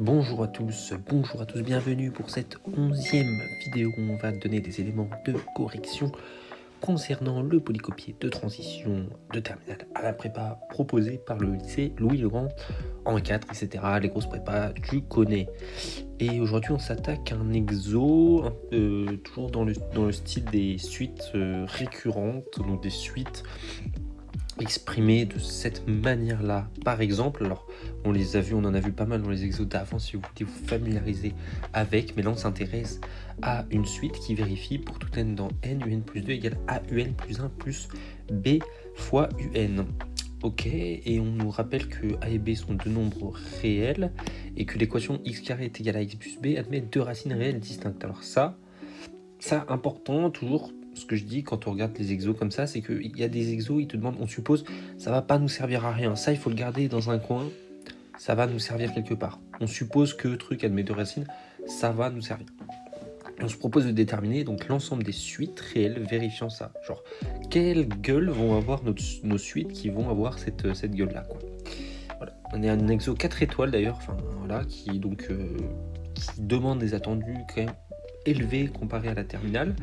Bonjour à tous, bienvenue pour cette 11e vidéo où on va donner des éléments de correction concernant le polycopier de transition de terminale à la prépa proposé par le lycée Louis-le-Grand en 4, etc. Les grosses prépas, tu connais. Et aujourd'hui on s'attaque à un exo, toujours dans le style des suites récurrentes, donc des suites exprimé de cette manière-là. Par exemple, alors on les a vus, on en a vu pas mal dans les exos d'avant si vous voulez vous familiariser avec, mais là on s'intéresse à une suite qui vérifie pour tout n dans n, un plus 2 égale a un plus 1 plus b fois un. Ok, et on nous rappelle que a et b sont deux nombres réels et que l'équation x carré est égale à x plus b admet deux racines réelles distinctes. Alors ça important toujours. Ce que je dis quand on regarde les exos comme ça, c'est qu'il y a des exos, ils te demandent, on suppose, ça va pas nous servir à rien. Ça, il faut le garder dans un coin, ça va nous servir quelque part. On suppose que truc admet deux racines, ça va nous servir. On se propose de déterminer donc l'ensemble des suites réelles vérifiant ça. Genre, quelle gueule vont avoir nos suites qui vont avoir cette gueule-là, quoi. Voilà. On est à un exo 4 étoiles d'ailleurs, enfin voilà, qui demande des attendus quand même élevés comparé à la terminale.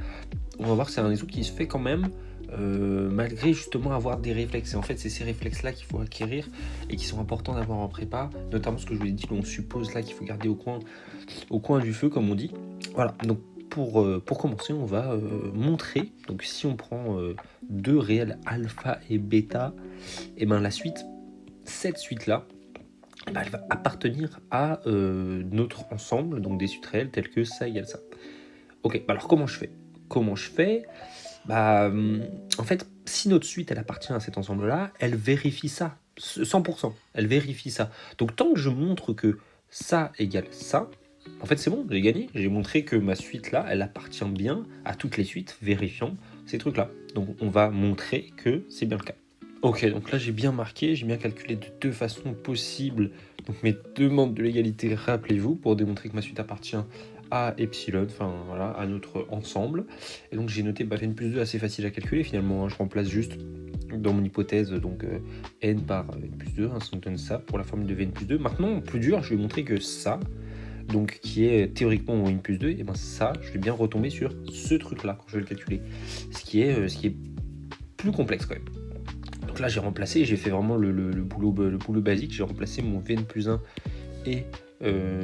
On va voir que c'est un exo qui se fait quand même malgré justement avoir des réflexes. Et en fait, c'est ces réflexes-là qu'il faut acquérir et qui sont importants d'avoir en prépa, notamment ce que je vous ai dit, on suppose là qu'il faut garder au coin du feu, comme on dit. Voilà, donc pour commencer, on va montrer, donc si on prend deux réels alpha et bêta, et ben la suite, cette suite-là, ben elle va appartenir à notre ensemble, donc des suites réelles telles que ça égale ça. Ok, alors comment je fais? En fait, si notre suite elle appartient à cet ensemble-là, elle vérifie ça, 100%. Elle vérifie ça. Donc tant que je montre que ça égale ça, en fait c'est bon, j'ai gagné. J'ai montré que ma suite là, elle appartient bien à toutes les suites, vérifiant ces trucs-là. Donc on va montrer que c'est bien le cas. Ok, donc là j'ai bien marqué, j'ai bien calculé de deux façons possibles. Donc mes deux membres de l'égalité, rappelez-vous, pour démontrer que ma suite appartient à epsilon, enfin voilà, à notre ensemble. Et donc j'ai noté n plus 2 assez facile à calculer finalement, hein. Je remplace juste dans mon hypothèse donc n par n plus 2, hein, ça nous donne ça pour la formule de Vn plus 2. Maintenant, plus dur, je vais montrer que ça, donc qui est théoriquement n plus 2, et ben ça, je vais bien retomber sur ce truc-là quand je vais le calculer. Ce qui est plus complexe quand même. Donc là j'ai remplacé, j'ai fait vraiment le boulot basique, j'ai remplacé mon Vn plus 1 et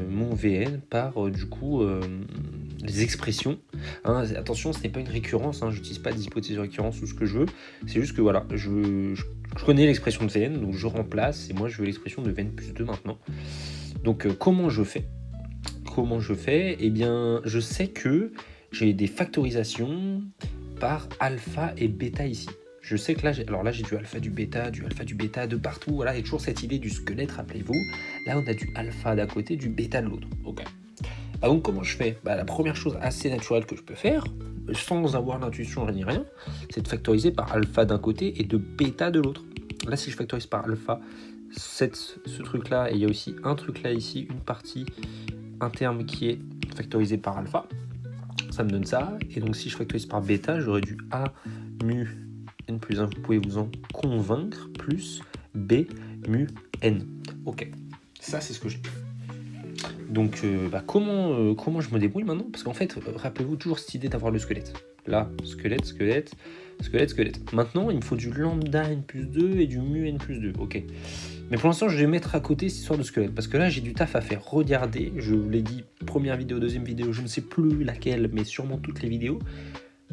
mon Vn par les expressions. Hein, attention, ce n'est pas une récurrence, hein, je n'utilise pas des hypothèses de récurrence ou ce que je veux, c'est juste que voilà, je connais l'expression de Vn, donc je remplace, et moi je veux l'expression de Vn plus 2 maintenant. Donc comment je fais? Eh bien, je sais que j'ai des factorisations par alpha et bêta ici. Je sais que là, j'ai du alpha, du bêta de partout. Voilà, il y a toujours cette idée du squelette, rappelez-vous. Là, on a du alpha d'un côté, du bêta de l'autre. Ok. Donc, comment je fais? La première chose assez naturelle que je peux faire, sans avoir l'intuition ni rien, c'est de factoriser par alpha d'un côté et de bêta de l'autre. Là, si je factorise par alpha, ce truc-là, et il y a aussi un truc là ici, une partie, un terme qui est factorisé par alpha, ça me donne ça. Et donc, si je factorise par bêta, j'aurais du A mu n plus 1, vous pouvez vous en convaincre, plus b mu n. Ok, ça c'est ce que j'ai. Donc comment je me débrouille maintenant? Parce qu'en fait, rappelez-vous toujours cette idée d'avoir le squelette. Là, squelette. Maintenant, il me faut du lambda n plus 2 et du mu n plus 2. Ok. Mais pour l'instant, je vais mettre à côté cette histoire de squelette. Parce que là, j'ai du taf à faire. Regardez, je vous l'ai dit, première vidéo, deuxième vidéo, je ne sais plus laquelle, mais sûrement toutes les vidéos.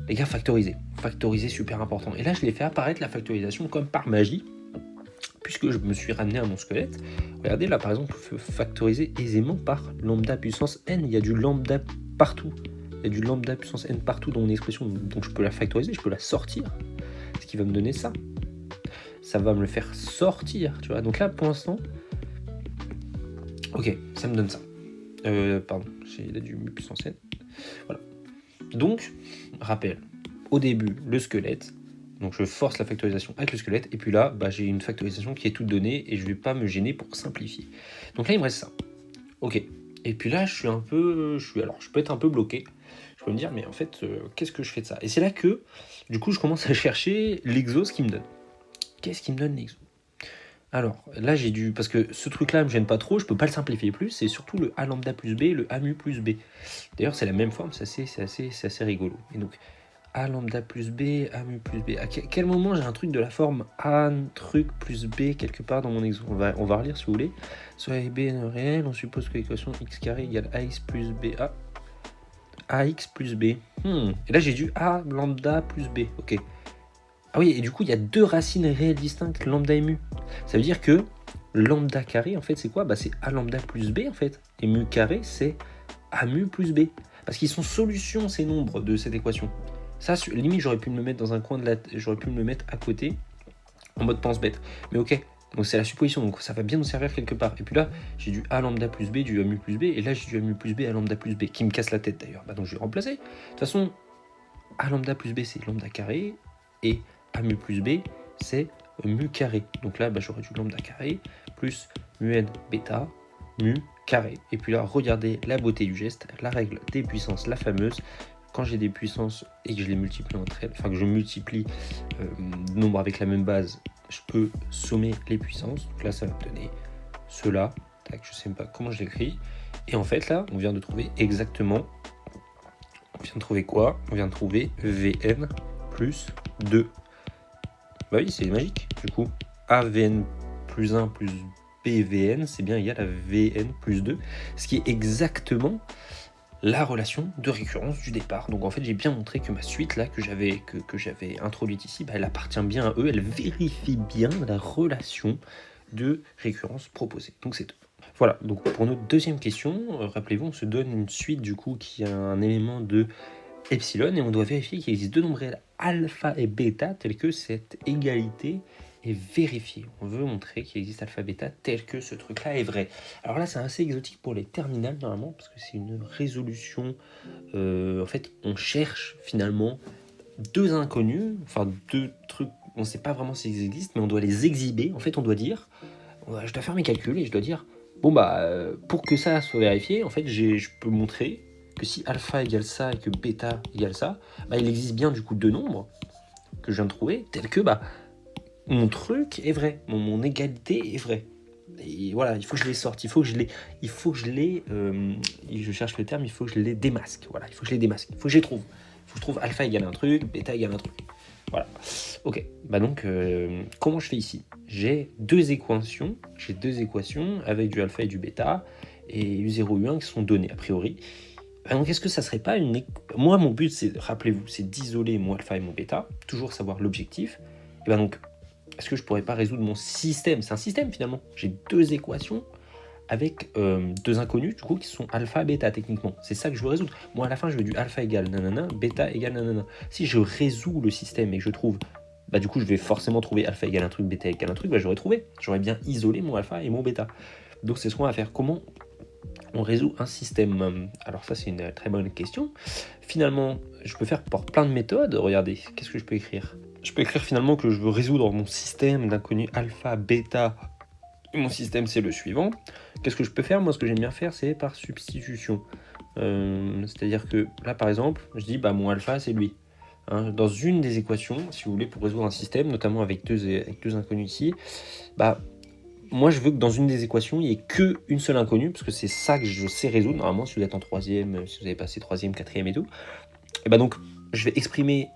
Les gars, factoriser. Factoriser, super important. Et là, je l'ai fait apparaître la factorisation comme par magie, puisque je me suis ramené à mon squelette. Regardez, là, par exemple, on peut factoriser aisément par lambda puissance n. Il y a du lambda partout. Il y a du lambda puissance n partout dans mon expression, donc je peux la factoriser, je peux la sortir. Ce qui va me donner ça. Ça va me le faire sortir, tu vois. Donc là, pour l'instant, ok, ça me donne ça. Pardon, il a du mu puissance n. Voilà. Donc, rappel, au début, le squelette, donc je force la factorisation avec le squelette, et puis là, j'ai une factorisation qui est toute donnée, et je vais pas me gêner pour simplifier. Donc là, il me reste ça. Ok. Et puis là, je peux être un peu bloqué. Je peux me dire, mais en fait, qu'est-ce que je fais de ça? Et c'est là que, du coup, je commence à chercher l'exo, ce qu'il me donne. Qu'est-ce qui me donne l'exo? Alors, là, j'ai dû... Parce que ce truc-là me gêne pas trop, je peux pas le simplifier plus, c'est surtout le a lambda plus b, le a mu plus b. D'ailleurs, c'est la même forme, c'est assez rigolo. Et donc, a lambda plus b, a mu plus b. À quel moment j'ai un truc de la forme a truc plus b quelque part dans mon exemple? On va relire si vous voulez. Soit a et b est réel, on suppose que l'équation x carré égale ax plus b, ax plus b. Et là, j'ai du a lambda plus b, ok. Ah oui, et du coup, il y a deux racines réelles distinctes, lambda et mu. Ça veut dire que lambda carré, en fait, c'est quoi? C'est a lambda plus b, en fait. Et mu carré, c'est a mu plus b. Parce qu'ils sont solutions, ces nombres de cette équation. Ça, limite, j'aurais pu me le mettre dans un coin de la... J'aurais pu me le mettre à côté, en mode pense-bête. Mais ok, donc c'est la supposition, donc ça va bien nous servir quelque part. Et puis là, j'ai du a lambda plus b, du a mu plus b, et là, j'ai du a mu plus b, a lambda plus b, qui me casse la tête, d'ailleurs. Donc, je vais remplacer. De toute façon, a lambda plus b, c'est lambda carré, et a mu plus b, c'est mu carré. Donc là, j'aurais du lambda carré plus mu n bêta, mu carré. Et puis là, regardez la beauté du geste, la règle des puissances, la fameuse. Quand j'ai des puissances et que je les multiplie entre elles, enfin que je multiplie nombre avec la même base, je peux sommer les puissances. Donc là, ça va me donner cela. Tac, je sais pas comment je l'écris. Et en fait, là, on vient de trouver exactement... On vient de trouver quoi? On vient de trouver Vn plus 2. Bah oui, c'est magique. Du coup, AVN plus 1 plus BVN, c'est bien égal à VN plus 2, ce qui est exactement la relation de récurrence du départ. Donc en fait, j'ai bien montré que ma suite là que j'avais introduite ici, elle appartient bien à eux, elle vérifie bien la relation de récurrence proposée. Donc c'est tout. Voilà, donc pour notre deuxième question, rappelez-vous, on se donne une suite du coup qui a un élément de epsilon et on doit vérifier qu'il existe deux nombres réels alpha et bêta tels que cette égalité est vérifiée. On veut montrer qu'il existe alpha et bêta tel que ce truc-là est vrai. Alors là, c'est assez exotique pour les terminales normalement parce que c'est une résolution. En fait, on cherche finalement deux inconnus, enfin deux trucs. On ne sait pas vraiment s'ils existent, mais on doit les exhiber. En fait, on doit dire, je dois faire mes calculs et je dois dire, bon pour que ça soit vérifié, en fait, je peux montrer que si alpha égale ça et que bêta égale ça, il existe bien du coup deux nombres que je viens de trouver, tels que mon truc est vrai, mon égalité est vraie. Et voilà, il faut que je les sorte, il faut que je les, je cherche le terme, il faut que je les démasque. Voilà, il faut que je les démasque, il faut que je les trouve. Il faut que je trouve alpha égale un truc, bêta égale un truc. Voilà. Ok. Donc, comment je fais ici? J'ai deux équations avec du alpha et du bêta et U0, U1 qui sont données a priori. Donc, est-ce que ça serait pas une... Moi, mon but, rappelez-vous, c'est d'isoler mon alpha et mon bêta, toujours savoir l'objectif. Et donc, est-ce que je pourrais pas résoudre mon système? C'est un système finalement. J'ai deux équations avec deux inconnus du coup qui sont alpha, bêta techniquement. C'est ça que je veux résoudre. Moi à la fin je veux du alpha égale nanana, bêta égale nanana. Si je résous le système et que je trouve, du coup je vais forcément trouver alpha égale un truc, bêta égale un truc, j'aurais trouvé. J'aurais bien isolé mon alpha et mon bêta. Donc c'est ce qu'on va faire. Comment on résout un système? Alors ça c'est une très bonne question. Finalement, je peux faire par plein de méthodes. Regardez, qu'est-ce que je peux écrire? Je peux écrire finalement que je veux résoudre mon système d'inconnus alpha, bêta. Mon système c'est le suivant. Qu'est-ce que je peux faire? Moi ce que j'aime bien faire c'est par substitution. C'est-à-dire que là par exemple, je dis mon alpha c'est lui. Dans une des équations, si vous voulez, pour résoudre un système, notamment avec deux inconnus ici, moi je veux que dans une des équations, il n'y ait qu'une seule inconnue, parce que c'est ça que je sais résoudre. Normalement, si vous êtes en troisième, si vous avez passé troisième, quatrième et tout, et donc je vais exprimer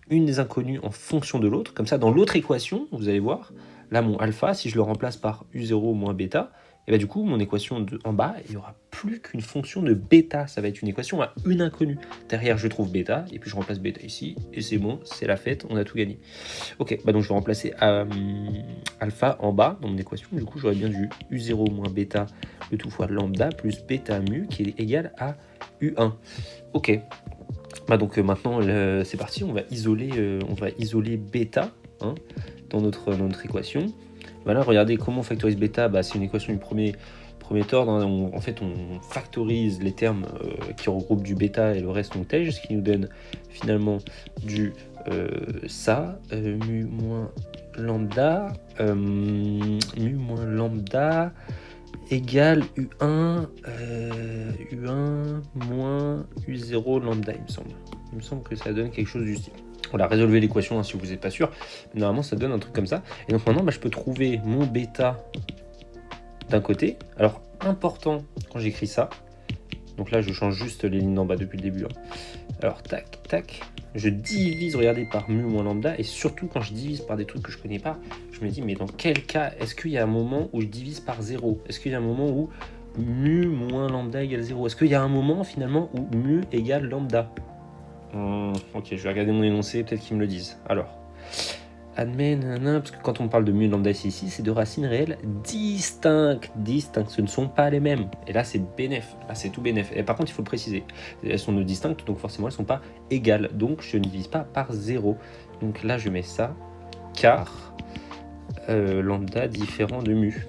une des inconnues en fonction de l'autre. Comme ça, dans l'autre équation, vous allez voir, là mon alpha, si je le remplace par U0 moins bêta, et du coup, mon équation en bas, il n'y aura plus qu'une fonction de bêta. Ça va être une équation à une inconnue. Derrière, je trouve bêta, et puis je remplace bêta ici, et c'est bon, c'est la fête, on a tout gagné. Ok, donc je vais remplacer alpha en bas dans mon équation. Du coup, j'aurai bien du U0 moins bêta, le tout fois lambda, plus bêta mu, qui est égal à U1. Ok. Donc maintenant, c'est parti, on va isoler bêta dans notre équation. Voilà, regardez comment on factorise bêta. C'est une équation du premier ordre. En fait, on factorise les termes qui regroupent du bêta et le reste on tège, ce qui nous donne finalement du mu moins lambda, égale U1, U1 moins U0 lambda, il me semble. Il me semble que ça donne quelque chose du style. Voilà, résolvez l'équation si vous n'êtes pas sûr. Mais normalement, ça donne un truc comme ça. Et donc maintenant, je peux trouver mon bêta d'un côté. Alors, important quand j'écris ça. Donc là, je change juste les lignes d'en bas depuis le début. Alors, tac, tac. Je divise, regardez, par mu moins lambda. Et surtout, quand je divise par des trucs que je connais pas, je me dis, mais dans quel cas est-ce qu'il y a un moment où je divise par 0 ? Est-ce qu'il y a un moment où mu moins lambda égale 0 ? Est-ce qu'il y a un moment, finalement, où mu égale lambda ? Ok, je vais regarder mon énoncé, peut-être qu'ils me le disent. Alors, admet, nanana, parce que quand on parle de mu lambda ici, c'est de racines réelles distinctes. Ce ne sont pas les mêmes. Et là, c'est bénef. Là, c'est tout bénef. Et par contre, il faut le préciser. Elles sont distinctes, donc forcément, elles ne sont pas égales. Donc, je ne divise pas par 0. Donc là, je mets ça, car lambda différent de mu.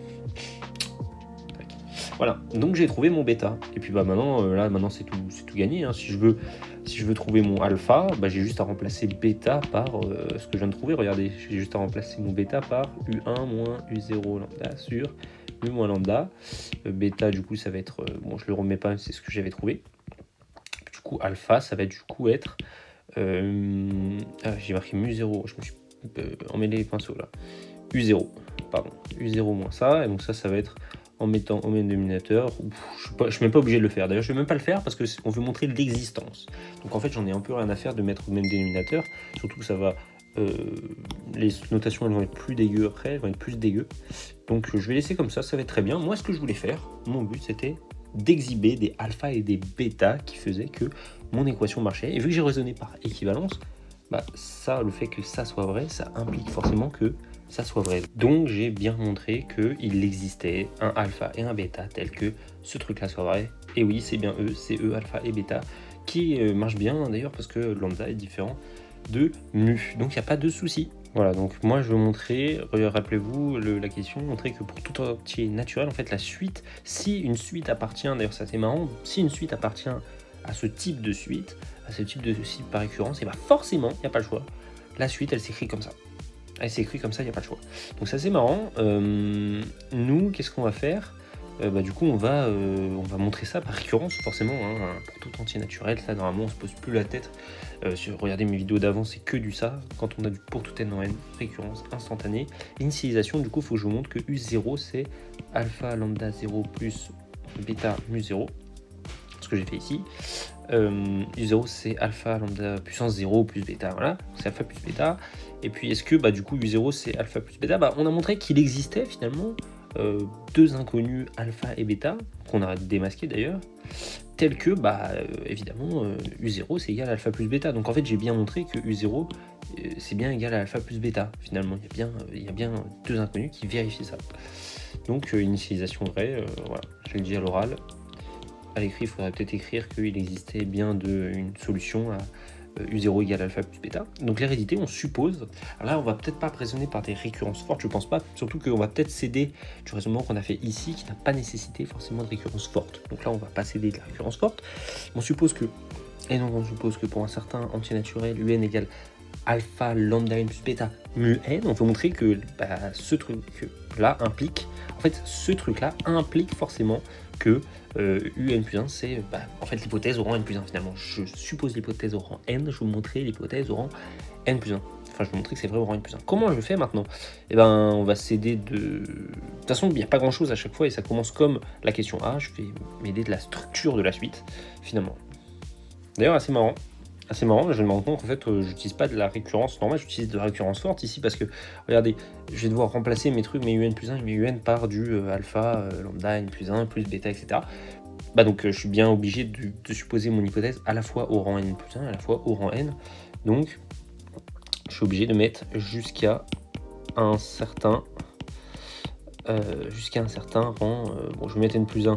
Voilà, donc j'ai trouvé mon bêta. Et puis maintenant c'est tout gagné. Hein. Si je veux trouver mon alpha, j'ai juste à remplacer bêta par ce que je viens de trouver. Regardez, j'ai juste à remplacer mon bêta par U1 moins U0 lambda sur U moins lambda. Bêta, du coup, ça va être... je le remets pas, c'est ce que j'avais trouvé. Du coup, alpha, ça va du coup être... j'ai marqué mu0, je me suis emmêlé les pinceaux là. U0, pardon. U0 moins ça, et donc ça va être... en mettant au même dénominateur, je ne suis même pas obligé de le faire. D'ailleurs, je ne vais même pas le faire parce qu'on veut montrer l'existence. Donc en fait, j'en ai un peu rien à faire de mettre au même dénominateur, surtout que ça va... les notations, elles vont être plus dégueu après, elles vont être plus dégueu. Donc je vais laisser comme ça va être très bien. Moi, ce que je voulais faire, mon but, c'était d'exhiber des alpha et des bêta qui faisaient que mon équation marchait. Et vu que j'ai raisonné par équivalence, ça, le fait que ça soit vrai, ça implique forcément que ça soit vrai. Donc j'ai bien montré qu'il existait un alpha et un bêta tel que ce truc là soit vrai. Et oui, c'est bien eux, c'est eux alpha et bêta qui marchent bien d'ailleurs parce que lambda est différent de mu. Donc il n'y a pas de souci. Voilà, donc moi je veux montrer, rappelez-vous la question, montrer que pour tout entier naturel, en fait la suite, si une suite appartient, d'ailleurs ça c'est marrant, si une suite appartient à ce type de suite, à ce type de suite par récurrence, et forcément, il n'y a pas le choix. La suite elle s'écrit comme ça. Elle s'écrit comme ça, il n'y a pas de choix. Donc ça c'est marrant. Nous, qu'est-ce qu'on va faire ? Du coup, on va montrer ça par récurrence, forcément, hein, pour tout entier naturel. Ça, normalement, on se pose plus la tête. Regardez mes vidéos d'avant, c'est que du ça. Quand on a du pour tout n en n, récurrence instantanée. Initialisation, du coup, il faut que je vous montre que U0, c'est alpha lambda 0 plus bêta mu 0. Ce que j'ai fait ici. U0, c'est alpha lambda puissance 0 plus bêta. Voilà, c'est alpha plus bêta. Et puis, est-ce que, du coup, U0, c'est alpha plus bêta ? On a montré qu'il existait, finalement, deux inconnus alpha et bêta, qu'on a démasqué d'ailleurs, tels que, évidemment, U0 c'est égal à alpha plus bêta. Donc en fait, j'ai bien montré que U0 c'est bien égal à alpha plus bêta. Finalement, il y a bien deux inconnus qui vérifient ça. Donc, initialisation vraie, voilà, je l'ai dit à l'oral. À l'écrit, il faudrait peut-être écrire qu'il existait bien une solution à U0 égale alpha plus bêta. Donc l'hérédité, on suppose. Alors là, on va peut-être pas raisonner par des récurrences fortes, je pense pas. Surtout qu'on va peut-être céder du raisonnement qu'on a fait ici, qui n'a pas nécessité forcément de récurrence forte. Donc là, on va pas céder de la récurrence forte. On suppose que pour un certain entier naturel, UN égale alpha lambda n plus bêta mu n, on peut montrer que ce truc-là implique, forcément que UN plus 1, c'est en fait l'hypothèse au rang n plus 1 finalement. Je suppose l'hypothèse au rang n, je vais vous montrer l'hypothèse au rang n plus 1. Enfin, je vais vous montrer que c'est vrai au rang n plus 1. Comment je le fais maintenant ? On va s'aider de... De toute façon, il n'y a pas grand-chose à chaque fois et ça commence comme la question A. Je vais m'aider de la structure de la suite, finalement. D'ailleurs, assez marrant, je me rends compte qu'en fait, j'utilise pas de la récurrence normale, j'utilise de la récurrence forte ici parce que, regardez, je vais devoir remplacer mes trucs, mes UN plus 1 et mes UN par du alpha, lambda, n plus 1, plus bêta, etc. Donc, je suis bien obligé de supposer mon hypothèse à la fois au rang n plus 1, à la fois au rang n. Donc, je suis obligé de mettre jusqu'à un certain rang. Je vais mettre n plus 1,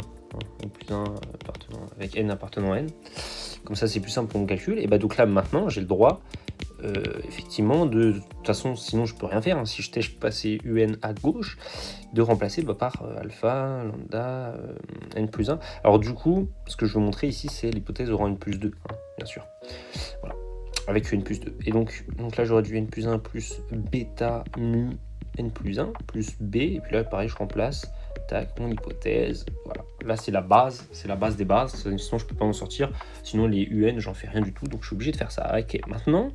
n plus 1 avec n appartenant à n. Comme ça, c'est plus simple pour mon calcul. Et donc là, maintenant, j'ai le droit, effectivement, de toute façon, sinon je peux rien faire. Si je passer UN à gauche, de remplacer par alpha, lambda, n plus 1. Alors du coup, ce que je veux montrer ici, c'est l'hypothèse au rang n plus 2, bien sûr. Voilà, avec n plus 2. Et donc là, j'aurais du n plus 1 plus bêta mu n plus 1 plus b. Et puis là, pareil, je remplace tac, mon hypothèse, voilà. Là, c'est la base des bases, sinon je peux pas m'en sortir. Sinon, les UN, j'en fais rien du tout, donc je suis obligé de faire ça. Ok, maintenant,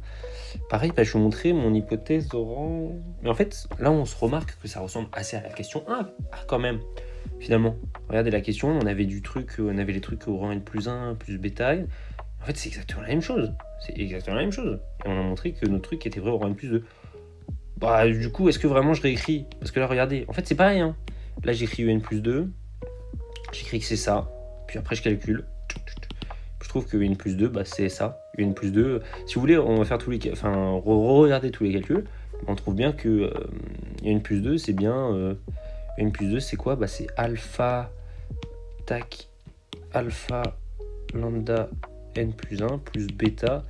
pareil, je vais vous montrer mon hypothèse de rang. Mais en fait, là, on se remarque que ça ressemble assez à la question 1, quand même, finalement. Regardez la question, on avait les trucs au rang n plus 1, plus bêta. En fait, c'est exactement la même chose. Et on a montré que notre truc était vrai au rang n plus 2. Bah, du coup, est-ce que vraiment je réécris? Parce que là, regardez, en fait, c'est pareil, hein. Là, j'écris UN plus 2. J'écris que c'est ça. Puis après, je calcule. Je trouve que UN plus 2, bah, c'est ça. UN plus 2. Si vous voulez, on va faire tous les... Enfin, regarder tous les calculs. On trouve bien que UN plus 2, c'est bien... UN plus 2, c'est quoi? Bah, c'est alpha... Tac. Alpha lambda n plus 1 plus bêta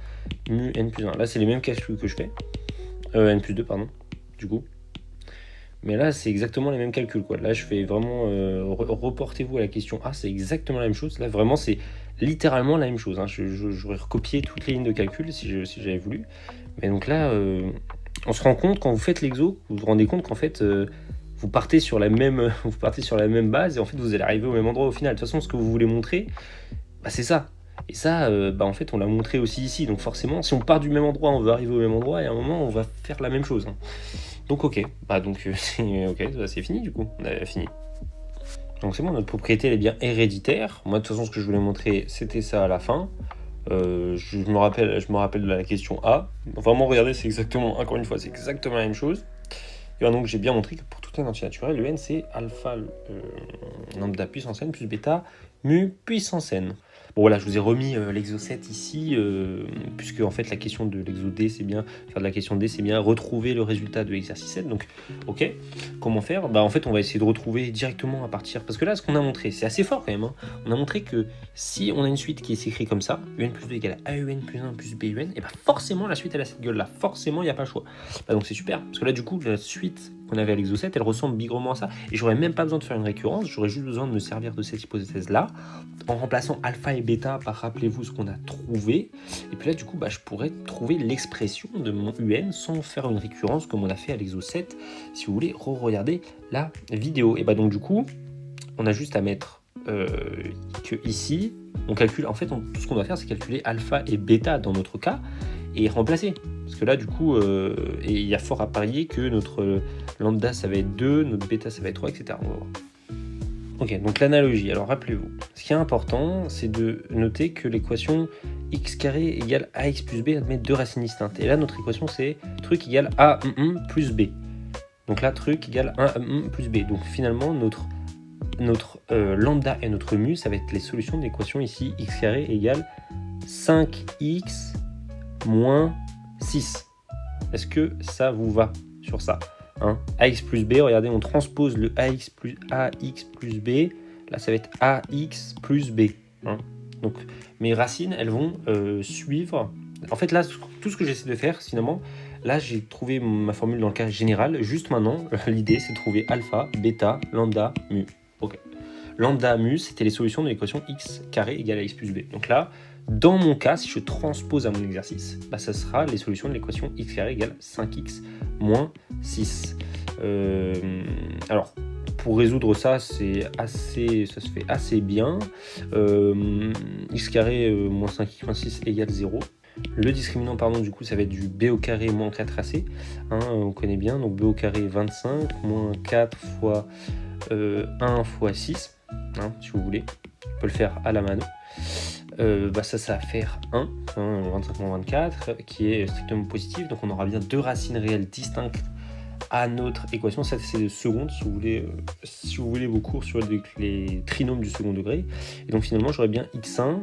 mu n plus 1. Là, c'est les mêmes calculs que je fais. N plus 2, pardon, du coup. Mais là, c'est exactement les mêmes calculs, quoi. Là, je fais vraiment... reportez-vous à la question A, c'est exactement la même chose. Là, vraiment, c'est littéralement la même chose. Hein. J'aurais recopié toutes les lignes de calcul si j'avais voulu. Mais donc là, on se rend compte, quand vous faites l'exo, vous vous rendez compte qu'en fait... vous partez sur la même base et en fait vous allez arriver au même endroit au final. De toute façon, ce que vous voulez montrer, bah, c'est ça. Et ça, en fait, on l'a montré aussi ici. Donc forcément, si on part du même endroit, on veut arriver au même endroit et à un moment, on va faire la même chose. Hein. Donc ok, c'est fini du coup. On a fini. Donc c'est bon, notre propriété elle est bien héréditaire. Moi, de toute façon, ce que je voulais montrer, c'était ça à la fin. Je me rappelle de la question A. Vraiment, regardez, c'est exactement, encore une fois, c'est exactement la même chose. Et bien donc j'ai bien montré que pour toute énergie naturelle, le n c'est alpha lambda puissance n plus bêta mu puissance n. Bon voilà, je vous ai remis l'exo 7 ici, puisque en fait la question de l'exo D, c'est bien, faire de la question D, c'est bien retrouver le résultat de l'exercice 7. Donc ok, comment faire? Bah en fait on va essayer de retrouver directement à partir, parce que là ce qu'on a montré, c'est assez fort quand même, hein. On a montré que si on a une suite qui s'écrit comme ça, un plus 2 égale à un plus 1 plus BUN, et bah forcément la suite elle a cette gueule là, forcément il n'y a pas le choix. Bah donc c'est super, parce que là du coup la suite qu'on avait à l'exo 7, elle ressemble bigrement à ça, et j'aurais même pas besoin de faire une récurrence, j'aurais juste besoin de me servir de cette hypothèse là, en remplaçant alpha et bêta par, rappelez-vous ce qu'on a trouvé, et puis là du coup je pourrais trouver l'expression de mon UN sans faire une récurrence comme on a fait à l'exo 7, si vous voulez re-regarder la vidéo. Et bah donc du coup, on a juste à mettre que ici, on calcule, en fait tout ce qu'on doit faire c'est calculer alpha et bêta dans notre cas, et remplacer. Parce que là, du coup, et il y a fort à parier que notre lambda, ça va être 2, notre bêta, ça va être 3, etc. On va voir. Ok, donc l'analogie. Alors, rappelez-vous, ce qui est important, c'est de noter que l'équation x carré égale ax plus b admet deux racines distinctes. Et là, notre équation, c'est truc égale a plus b. Donc là, truc égale 1 plus b. Donc finalement, notre lambda et notre mu, ça va être les solutions de l'équation ici, x carré égale 5x moins 6. Est-ce que ça vous va sur ça, hein? Ax plus b, regardez, on transpose le ax plus b, là ça va être ax plus b. Hein? Donc mes racines, elles vont suivre. En fait là, tout ce que j'essaie de faire, finalement, là j'ai trouvé ma formule dans le cas général. Juste maintenant, l'idée c'est de trouver alpha, bêta, lambda, mu. Ok. Lambda, mu, c'était les solutions de l'équation x carré égale ax plus b. Donc là, dans mon cas, si je transpose à mon exercice, ça sera les solutions de l'équation x carré égale 5x moins 6. Alors, pour résoudre ça, ça se fait assez bien. X carré moins 5x moins 6 égale 0. Le discriminant, du coup, ça va être du b au carré moins 4ac. Hein, on connaît bien, donc b au carré 25 moins 4 fois 1 fois 6. Hein, si vous voulez, on peut le faire à la mano. Ça va faire 1, 25 moins 24, qui est strictement positif, donc on aura bien deux racines réelles distinctes à notre équation. Ça c'est de seconde, si vous voulez vos cours sur les trinômes du second degré. Et donc finalement j'aurai bien x1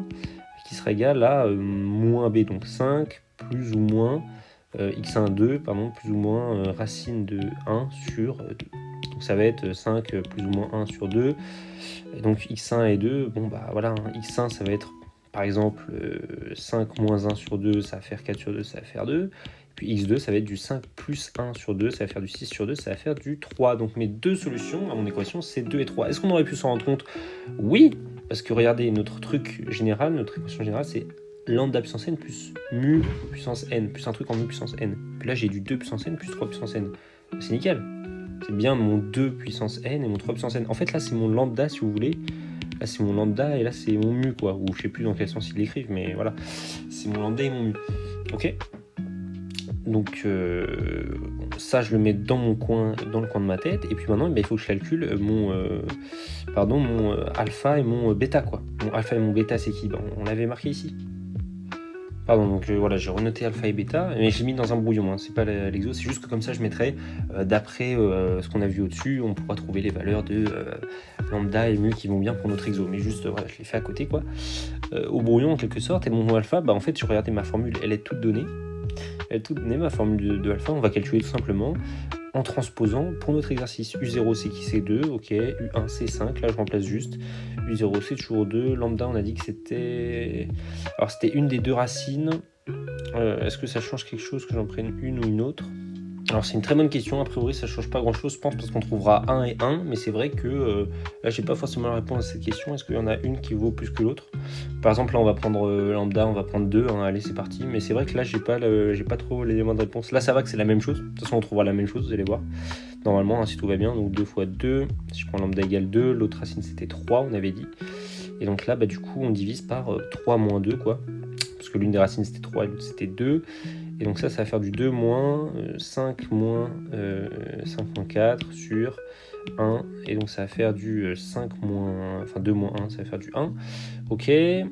qui sera égal à moins b, donc 5 plus ou moins x1 2, plus ou moins racine de 1 sur 2. Donc ça va être 5 plus ou moins 1 sur 2. Et donc x1 et 2, x1 ça va être par exemple 5 moins 1 sur 2, ça va faire 4 sur 2, ça va faire 2. Puis x2, ça va être du 5 plus 1 sur 2, ça va faire du 6 sur 2, ça va faire du 3. Donc mes deux solutions à mon équation, c'est 2 et 3. Est-ce qu'on aurait pu s'en rendre compte? Oui, parce que regardez, notre truc général, notre équation générale, c'est lambda puissance n plus mu puissance n, plus un truc en mu puissance n. Puis là, j'ai du 2 puissance n plus 3 puissance n. C'est nickel. c'est bien mon 2 puissance n et mon 3 puissance n. En fait, là, c'est mon lambda, si vous voulez. Là, c'est mon lambda et là, c'est mon mu, quoi. Ou je sais plus dans quel sens ils l'écrivent, mais voilà. C'est mon lambda et mon mu. Ok. Donc, ça, je le mets dans mon coin, dans le coin de ma tête. Et puis maintenant, il faut que je calcule mon alpha et mon bêta, quoi. Mon alpha et mon bêta, c'est qui? On l'avait marqué ici. Pardon, donc voilà, j'ai renoté alpha et bêta, mais j'ai mis dans un brouillon, hein, c'est pas l'exo, c'est juste que comme ça je mettrai, d'après ce qu'on a vu au-dessus, on pourra trouver les valeurs de lambda et mu qui vont bien pour notre exo, mais juste, voilà, je l'ai fait à côté, quoi, au brouillon en quelque sorte, et mon alpha, en fait, si vous regardez ma formule, elle est toute donnée, ma formule de alpha, on va calculer tout simplement en transposant pour notre exercice. U0 c'est qui? C'est 2, ok, U1 c'est 5, là je remplace juste. U0 c'est toujours 2, lambda on a dit que c'était... Alors c'était une des deux racines. Est-ce que ça change quelque chose que j'en prenne une ou une autre? Alors c'est une très bonne question, a priori ça change pas grand chose je pense parce qu'on trouvera 1 et 1, mais c'est vrai que là j'ai pas forcément la réponse à cette question, est-ce qu'il y en a une qui vaut plus que l'autre? Par exemple là on va prendre lambda, on va prendre 2, hein, allez c'est parti, mais c'est vrai que là j'ai pas trop l'élément de réponse, là ça va que c'est la même chose, de toute façon on trouvera la même chose, vous allez voir, normalement hein, si tout va bien, donc 2 fois 2, si je prends lambda égale 2, l'autre racine c'était 3 on avait dit, et donc là du coup on divise par 3 moins 2 quoi, parce que l'une des racines c'était 3 et l'autre c'était 2, et donc ça va faire du 2 moins 5 moins 4 sur 1, et donc ça va faire du 5 moins, enfin 2 moins 1, ça va faire du 1, ok, et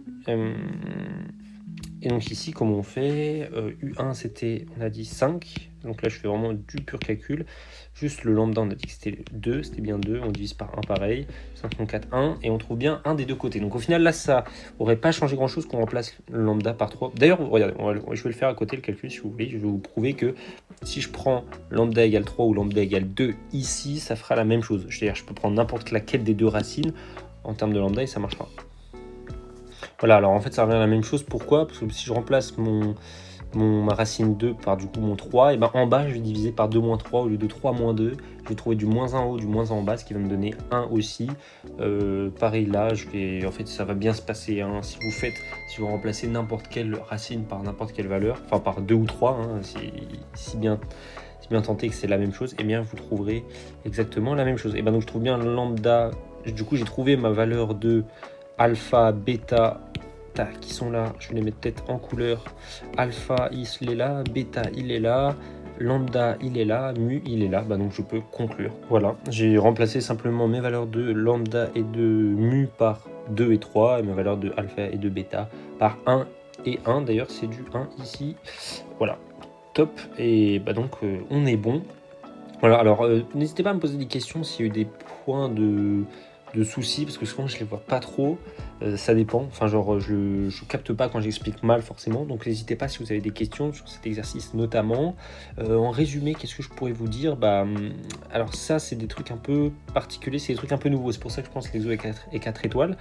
donc ici comment on fait, U1 c'était, on a dit 5, donc là je fais vraiment du pur calcul, juste le lambda on a dit que c'était 2, c'était bien 2, on divise par 1 pareil, 5 moins 4, 1, et on trouve bien un des deux côtés. Donc au final là ça aurait pas changé grand chose qu'on remplace le lambda par 3. D'ailleurs regardez, je vais le faire à côté le calcul si vous voulez, je vais vous prouver que si je prends lambda égale 3 ou lambda égale 2 ici, ça fera la même chose. C'est-à-dire je peux prendre n'importe laquelle des deux racines en termes de lambda et ça marchera. Voilà, alors en fait ça revient à la même chose, pourquoi? Parce que si je remplace ma racine 2 par du coup mon 3, et ben en bas je vais diviser par 2 moins 3 au lieu de 3 moins 2, je vais trouver du moins 1 en haut, du moins 1 en bas, ce qui va me donner 1 aussi. Pareil là, en fait ça va bien se passer, hein. Si vous remplacez n'importe quelle racine par n'importe quelle valeur, enfin par 2 ou 3, hein, si bien tenté que c'est la même chose, et bien vous trouverez exactement la même chose. Et ben donc je trouve bien lambda, du coup j'ai trouvé ma valeur de alpha, bêta, qui sont là, je vais les mettre peut-être en couleur. Alpha il est là, bêta il est là, lambda il est là, mu il est là, donc je peux conclure. Voilà, j'ai remplacé simplement mes valeurs de lambda et de mu par 2 et 3, et mes valeurs de alpha et de bêta par 1 et 1, d'ailleurs c'est du 1 ici, voilà, top, et donc on est bon. Voilà, alors n'hésitez pas à me poser des questions s'il y a eu des points de soucis, parce que souvent je les vois pas trop, ça dépend, enfin genre je capte pas quand j'explique mal forcément, donc n'hésitez pas si vous avez des questions sur cet exercice notamment. En résumé, qu'est-ce que je pourrais vous dire? Alors ça c'est des trucs un peu particuliers, c'est des trucs un peu nouveaux, c'est pour ça que je pense que l'exo est 4 étoiles.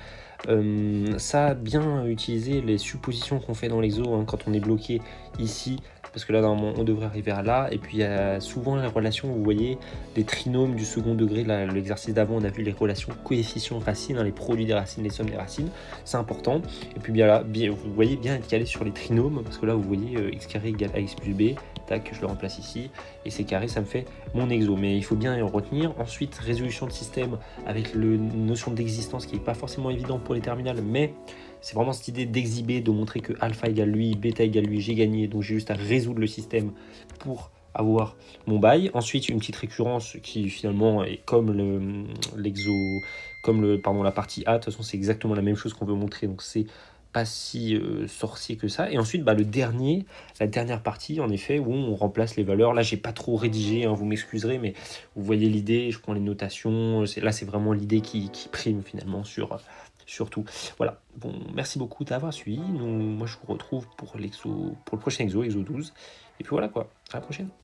Ça, bien utiliser les suppositions qu'on fait dans l'exo hein, quand on est bloqué ici, parce que là normalement on devrait arriver à là, et puis il y a souvent les relations, vous voyez, des trinômes du second degré, l'exercice d'avant on a vu les relations coefficients racines, hein, les produits des racines, les sommes des racines, c'est important, et puis bien là, vous voyez bien être calé sur les trinômes, parce que là vous voyez x carré égale ax plus b, tac, je le remplace ici, et c'est carré, ça me fait mon exo, mais il faut bien y retenir. Ensuite, résolution de système avec la notion d'existence qui n'est pas forcément évident pour les terminales, mais c'est vraiment cette idée d'exhiber, de montrer que alpha égale lui, bêta égale lui, j'ai gagné, donc j'ai juste à résoudre le système pour avoir mon bail. Ensuite, une petite récurrence qui finalement est comme la partie A, de toute façon c'est exactement la même chose qu'on veut montrer, donc c'est pas si sorcier que ça. Et ensuite la dernière partie en effet où on remplace les valeurs. Là j'ai pas trop rédigé, hein, vous m'excuserez, mais vous voyez l'idée, je prends les notations, là c'est vraiment l'idée qui prime finalement sur tout. Voilà, bon, merci beaucoup d'avoir suivi. Moi je vous retrouve pour le prochain exo 12, et puis voilà quoi, à la prochaine.